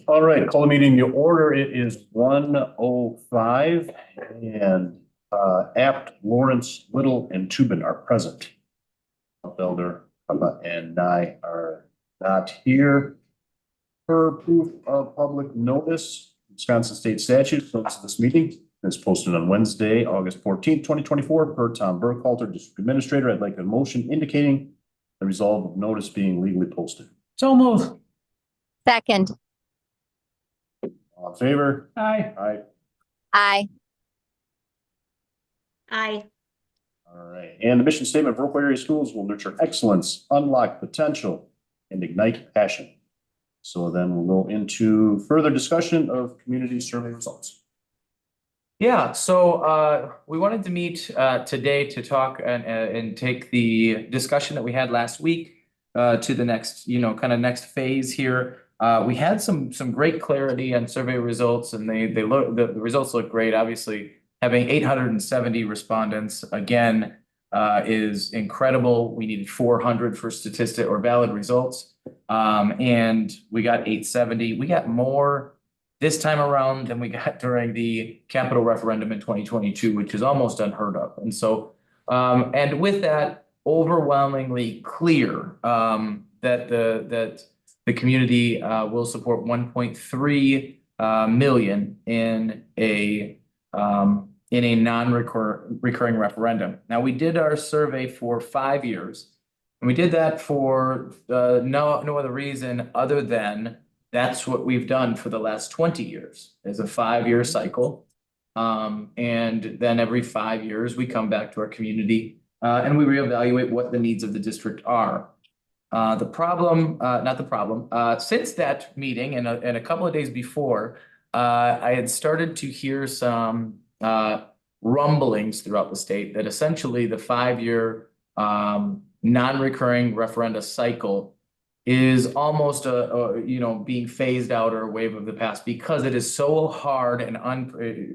All right, call the meeting to order. It is 1:05 and Apt, Lawrence, Little, and Tubin are present. Felder and Nye are not here. Per proof of public notice, Wisconsin State statute, notice of this meeting is posted on Wednesday, August 14th, 2024, per Tom Burkhalter, District Administrator. I'd like a motion indicating the resolve of notice being legally posted. So move. Second. All in favor? Aye. Aye. Aye. Aye. All right, and the mission statement of Viroqua area schools will nurture excellence, unlock potential, and ignite passion. So then we'll go into further discussion of community survey results. Yeah, so we wanted to meet today to talk and take the discussion that we had last week to the next, kind of next phase here. We had some great clarity on survey results, and the results look great. Obviously, having 870 respondents again is incredible. We needed 400 for statistic or valid results, and we got 870. We got more this time around than we got during the capital referendum in 2022, which is almost unheard of. And so, and with that, overwhelmingly clear that the community will support 1.3 million in a non-recurring referendum. Now, we did our survey for 5 years, and we did that for no other reason other than that's what we've done for the last 20 years is a 5-year cycle. And then every 5 years, we come back to our community and we reevaluate what the needs of the district are. Not the problem, since that meeting and a couple of days before, I had started to hear some rumblings throughout the state that essentially the 5-year non-recurring referenda cycle is almost being phased out or a wave of the past because it is so hard and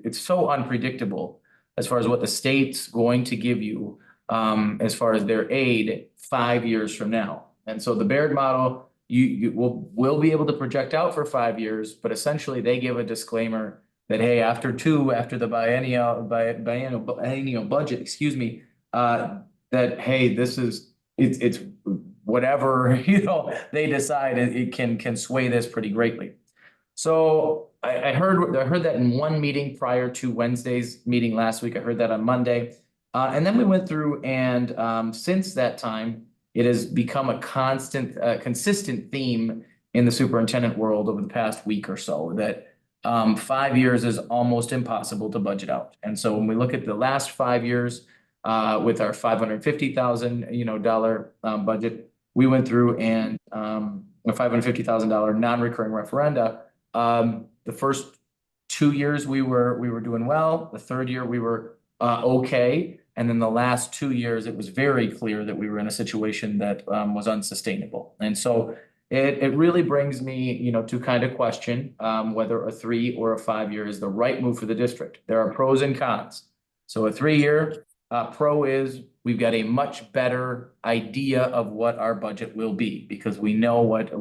it's so unpredictable as far as what the state's going to give you as far as their aid 5 years from now. And so the Baird model, you will be able to project out for 5 years, but essentially they give a disclaimer that, hey, after the biennial budget, that, hey, it's whatever, they decide it can sway this pretty greatly. So I heard that in one meeting prior to Wednesday's meeting last week. I heard that on Monday. And then we went through and since that time, it has become a consistent theme in the superintendent world over the past week or so that 5 years is almost impossible to budget out. And so when we look at the last 5 years with our $550,000 budget, we went through and a $550,000 non-recurring referenda. The first 2 years we were doing well. The third year we were okay. And then the last 2 years, it was very clear that we were in a situation that was unsustainable. And so it really brings me, to kind of question whether a 3 or a 5 year is the right move for the district. There are pros and cons. So a 3-year pro is we've got a much better idea of what our budget will be because we know what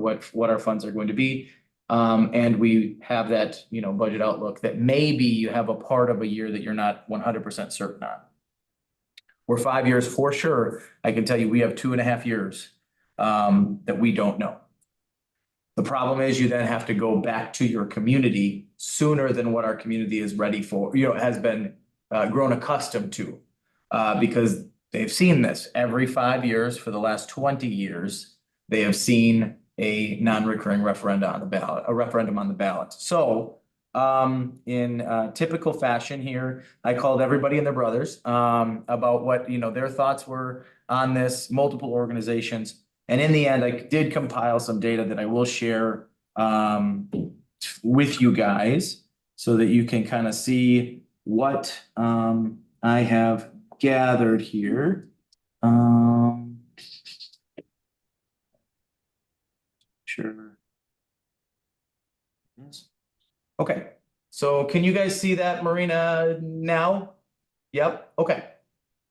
our funds are going to be. And we have that, budget outlook that maybe you have a part of a year that you're not 100% certain on. Or 5 years for sure. I can tell you we have 2.5 years that we don't know. The problem is you then have to go back to your community sooner than what our community is ready for, has been grown accustomed to because they've seen this every 5 years for the last 20 years. They have seen a non-recurring referendum on the ballot. So in typical fashion here, I called everybody and their brothers about what their thoughts were on this, multiple organizations. And in the end, I did compile some data that I will share with you guys so that you can kind of see what I have gathered here. Sure. Yes. Okay. So can you guys see that, Marina, now? Yep. Okay.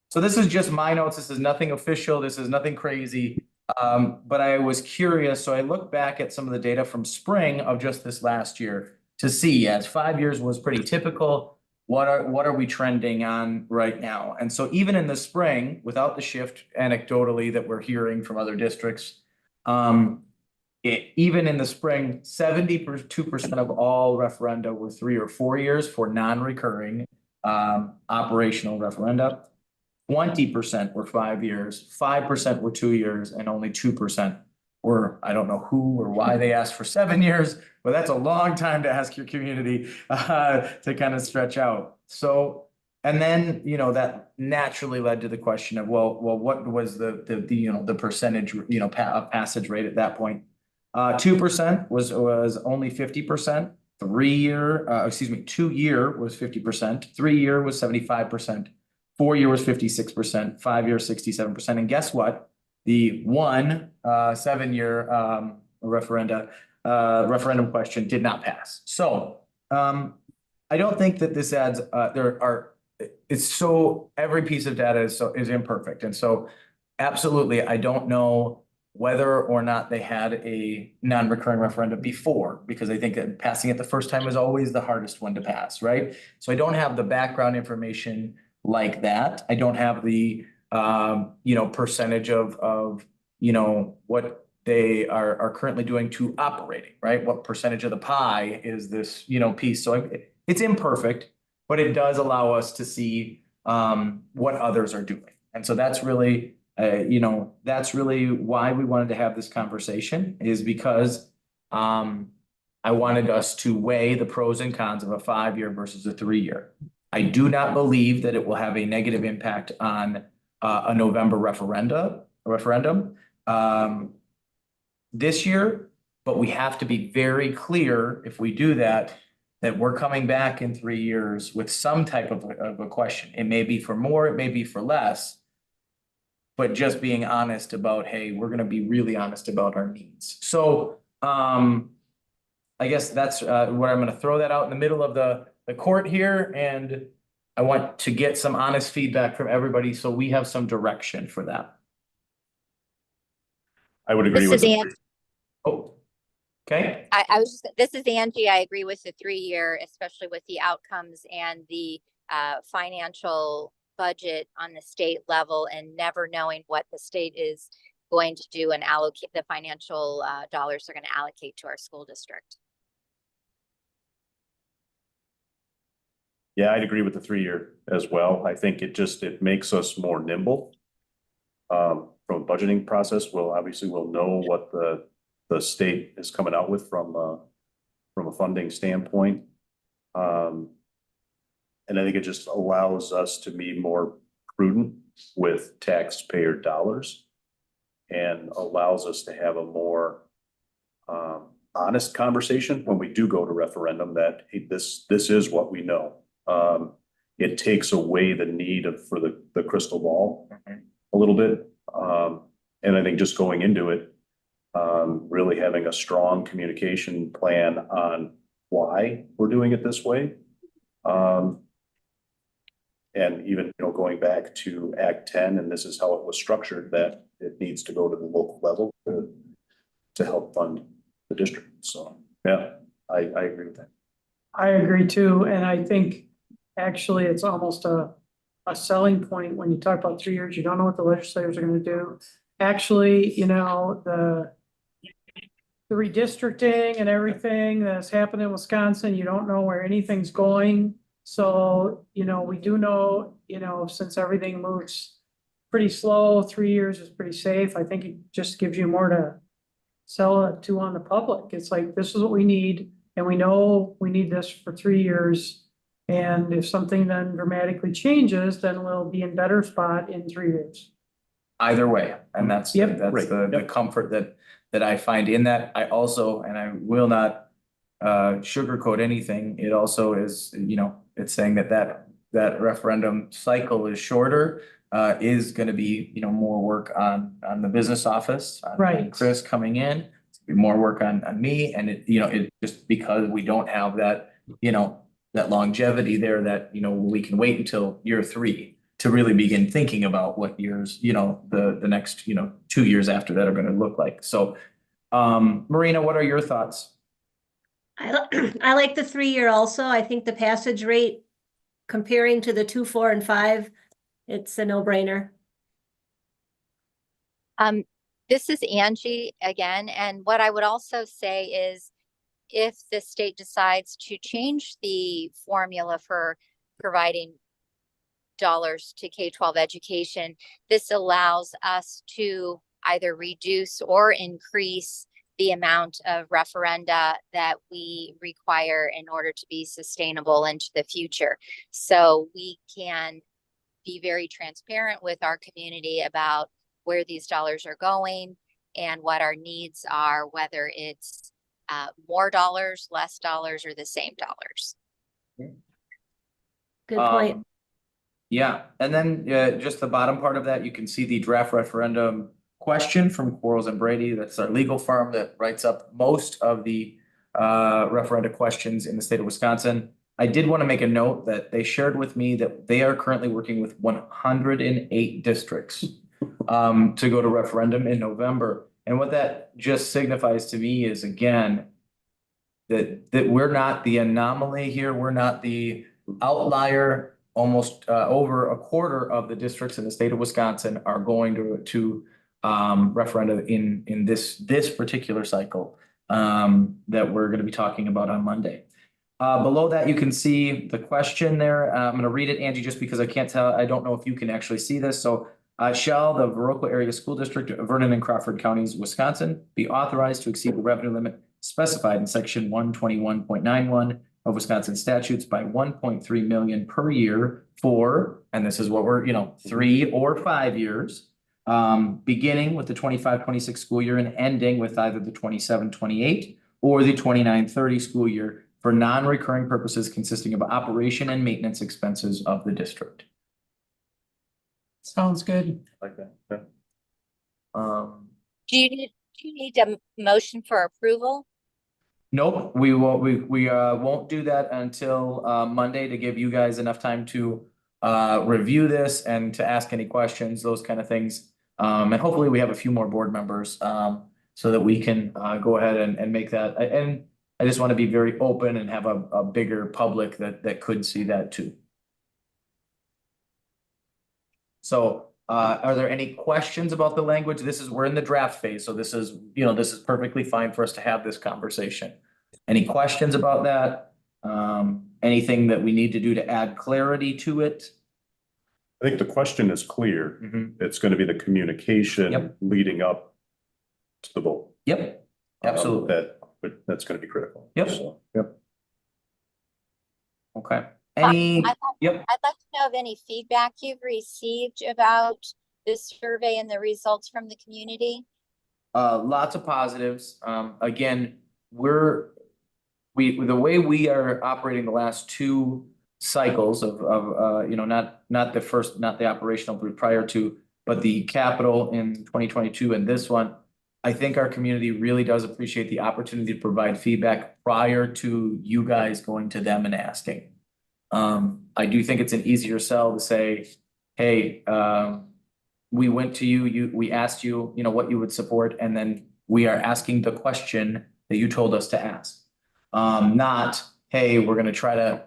So this is just my notes. This is nothing official. This is nothing crazy. But I was curious, so I looked back at some of the data from spring of just this last year to see, as 5 years was pretty typical, what are we trending on right now? And so even in the spring, without the shift anecdotally that we're hearing from other districts, even in the spring, 72% of all referenda were 3 or 4 years for non-recurring operational referenda. 20% were 5 years, 5% were 2 years, and only 2% were, I don't know who or why they asked for 7 years, but that's a long time to ask your community to kind of stretch out. So, and then, you know, that naturally led to the question of, well, what was the you know, the percentage, you know, passage rate at that point? 2% was only 50%. 2 year was 50%. 3 year was 75%. 4 year was 56%. 5 year 67%. And guess what? The 7 year referendum question did not pass. So I don't think that this adds. It's so every piece of data is imperfect, and so absolutely I don't know whether or not they had a non-recurring referendum before, because I think that passing it the first time is always the hardest one to pass, right? So I don't have the background information like that. I don't have the you know, percentage of you know, what they are currently doing to operating, right? What percentage of the pie is this, you know, piece? So it's imperfect, but it does allow us to see what others are doing. And so that's really you know, that's really why we wanted to have this conversation, is because I wanted us to weigh the pros and cons of a 5 year versus a 3 year. I do not believe that it will have a negative impact on a November referendum this year, but we have to be very clear if we do that we're coming back in 3 years with some type of a question. It may be for more, it may be for less, but just being honest about, hey, we're going to be really honest about our needs. So I guess that's what I'm going to throw that out in the middle of the court here. And I want to get some honest feedback from everybody so we have some direction for that. I would agree with This is that. Oh, okay. I was just, this is Angie. I agree with the 3 year, especially with the outcomes and the financial budget on the state level, and never knowing what the state is going to do and allocate the financial dollars they're going to allocate to our school district. Yeah, I'd agree with the 3 year as well. I think it makes us more nimble. From a budgeting process, we'll know what the state is coming out with from a funding standpoint. And I think it just allows us to be more prudent with taxpayer dollars and allows us to have a more honest conversation when we do go to referendum that, hey, this is what we know. It takes away the need for the crystal ball a little bit. And I think just going into it, really having a strong communication plan on why we're doing it this way. And even, you know, going back to Act 10, and this is how it was structured, that it needs to go to the local level to help fund the district. So, yeah, I agree with that. I agree too, and I think actually it's almost a selling point when you talk about 3 years. You don't know what the legislators are going to do. Actually, you know, the redistricting and everything that's happened in Wisconsin, you don't know where anything's going. So, you know, we do know, you know, since everything moves pretty slow, 3 years is pretty safe. I think it just gives you more to sell it to on the public. It's like, this is what we need, and we know we need this for 3 years. And if something then dramatically changes, then we'll be in better spot in 3 years. Either way, and that's Yep. that's the comfort that I find in that. I also, and I will not sugarcoat anything, it also is, you know, it's saying that referendum cycle is shorter, is going to be, you know, more work on the business office, on Chris coming in, it's gonna be more work on me, and it, you know, it just because we don't have that, you know, that longevity there, that, you know, we can wait until year 3 to really begin thinking about what years, the next, 2 years after that are gonna look like. So, Marina, what are your thoughts? I like the 3-year also. I think the passage rate comparing to the 2, 4, and 5, it's a no-brainer. This is Angie again, and what I would also say is if the state decides to change the formula for providing dollars to K-12 education, this allows us to either reduce or increase the amount of referenda that we require in order to be sustainable into the future. So we can be very transparent with our community about where these dollars are going and what our needs are, whether it's more dollars, less dollars, or the same dollars. Good point. Yeah, and then just the bottom part of that, you can see the draft referendum question from Quarles and Brady. That's our legal firm that writes up most of the referenda questions in the state of Wisconsin. I did want to make a note that they shared with me that they are currently working with 108 districts to go to referendum in November. And what that just signifies to me is, again, that we're not the anomaly here. We're not the outlier. Almost over a quarter of the districts in the state of Wisconsin are going to referenda in this particular cycle that we're going to be talking about on Monday. Below that, you can see the question there. I'm going to read it, Angie, just because I can't tell. I don't know if you can actually see this. So, shall the Viroqua Area School District of Vernon and Crawford Counties, Wisconsin, be authorized to exceed the revenue limit specified in section 121.91 of Wisconsin statutes by 1.3 million per year for, and this is what we're, 3 or 5 years, beginning with the 25-26 school year and ending with either the 27-28 or the 29-30 school year for non-recurring purposes consisting of operation and maintenance expenses of the district. Sounds good. Like that. Yeah. Do you need a motion for approval? Nope, we won't do that until Monday to give you guys enough time to review this and to ask any questions, those kind of things. And hopefully we have a few more board members so that we can go ahead and make that. And I just want to be very open and have a bigger public that could see that too. So are there any questions about the language? We're in the draft phase, so this is perfectly fine for us to have this conversation. Any questions about that? Anything that we need to do to add clarity to it? I think the question is clear. Mm-hmm. It's going to be the communication Yep. leading up to the vote. Yep, absolutely. That's going to be critical. Yep. So, yep. Okay. I'd like to know of any feedback you've received about this survey and the results from the community. Lots of positives. Again, the way we are operating the last 2 cycles of not the operational but prior to, but the capital in 2022 and this one, I think our community really does appreciate the opportunity to provide feedback prior to you guys going to them and asking. I do think it's an easier sell to say, hey, we went to you, we asked you, what you would support, and then we are asking the question that you told us to ask. Not, hey, we're going to try to,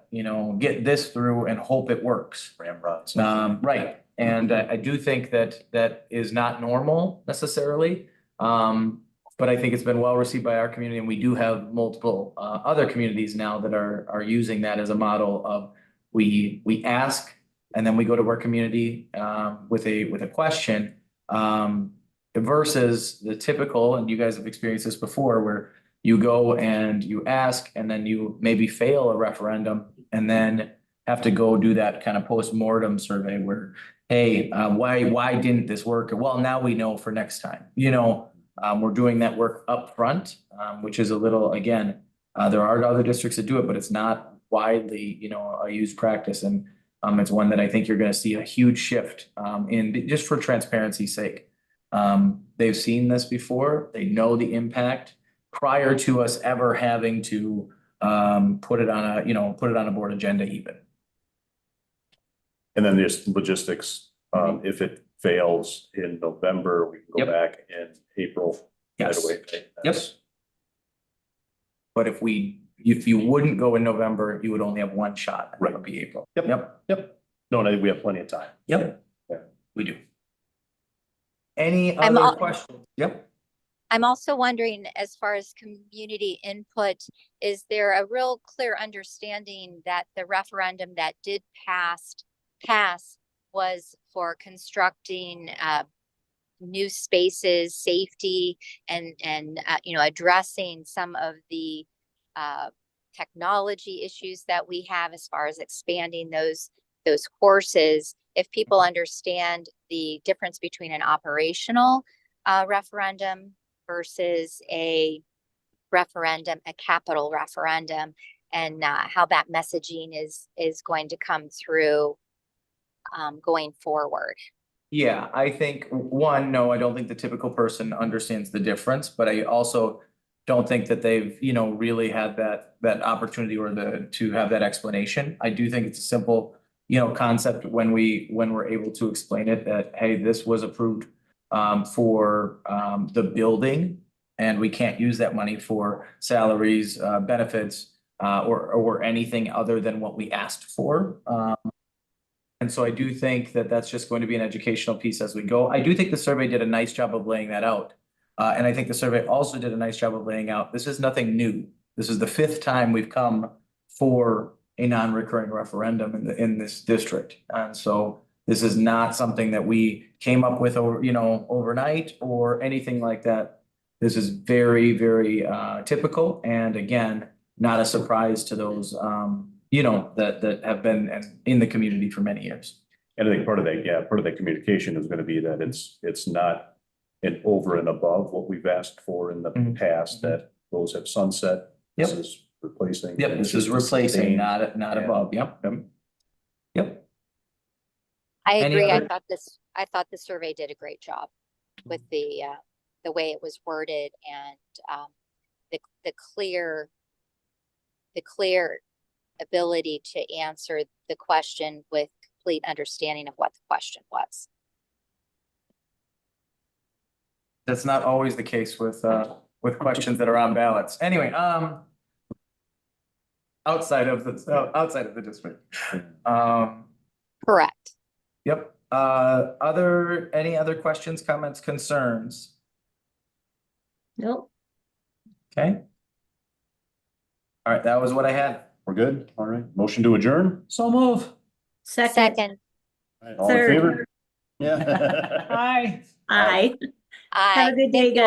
get this through and hope it works. Ramrods. Right. And I do think that is not normal necessarily. But I think it's been well received by our community, and we do have multiple other communities now that are using that as a model of we ask and then we go to our community with a question versus the typical, and you guys have experienced this before, where you go and you ask and then you maybe fail a referendum and then have to go do that kind of post-mortem survey where, hey, why didn't this work? Well, now we know for next time. We're doing that work up front, which is a little, again, there are other districts that do it, but it's not widely, a used practice. And it's one that I think you're going to see a huge shift in just for transparency's sake. They've seen this before. They know the impact prior to us ever having to put it on a board agenda even. And then there's logistics. If it fails in November, we can go Yep. back in April. Right Yes. away. Yes. But if you wouldn't go in November, you would only have one shot. and that would be April. Yep. Yep. Yep. No, we have plenty of time. Yep. Yeah. We do. Any I'm other all- questions? Yep. I'm also wondering, as far as community input, is there a real clear understanding that the referendum that did pass was for constructing new spaces, safety, and addressing some of the technology issues that we have as far as expanding those courses? If people understand the difference between an operational referendum versus a referendum, a capital referendum, and how that messaging is going to come through going forward. Yeah, I think no, I don't think the typical person understands the difference, but I also don't think that they've, really had that opportunity or to have that explanation. I do think it's a simple, concept when we're able to explain it that, hey, this was approved for the building, and we can't use that money for salaries, benefits, or anything other than what we asked for. And so I do think that that's just going to be an educational piece as we go. I do think the survey did a nice job of laying that out. And I think the survey also did a nice job of laying out, this is nothing new. This is the 5th time we've come for a non-recurring referendum in this district. And so this is not something that we came up with overnight or anything like that. This is very, very typical. And again, not a surprise to those that have been in the community for many years. And I think part of that communication is going to be that it's not an over and above what we've asked for in the past, that those have sunset. This is replacing. Yep, this is replacing, not above. Yep. Yep. I Any agree. other- I thought the survey did a great job with the way it was worded and the clear ability to answer the question with complete understanding of what the question was. That's not always the case with questions that are on ballots. Anyway, outside of the district. Correct. Yep. Any other questions, comments, concerns? Nope. Okay. All right, that was what I had. We're good. All right. Motion to adjourn. So move. Second, All right, all in Third. favor? Yeah. Aye. Aye. aye. Have a good day, Thank you guys.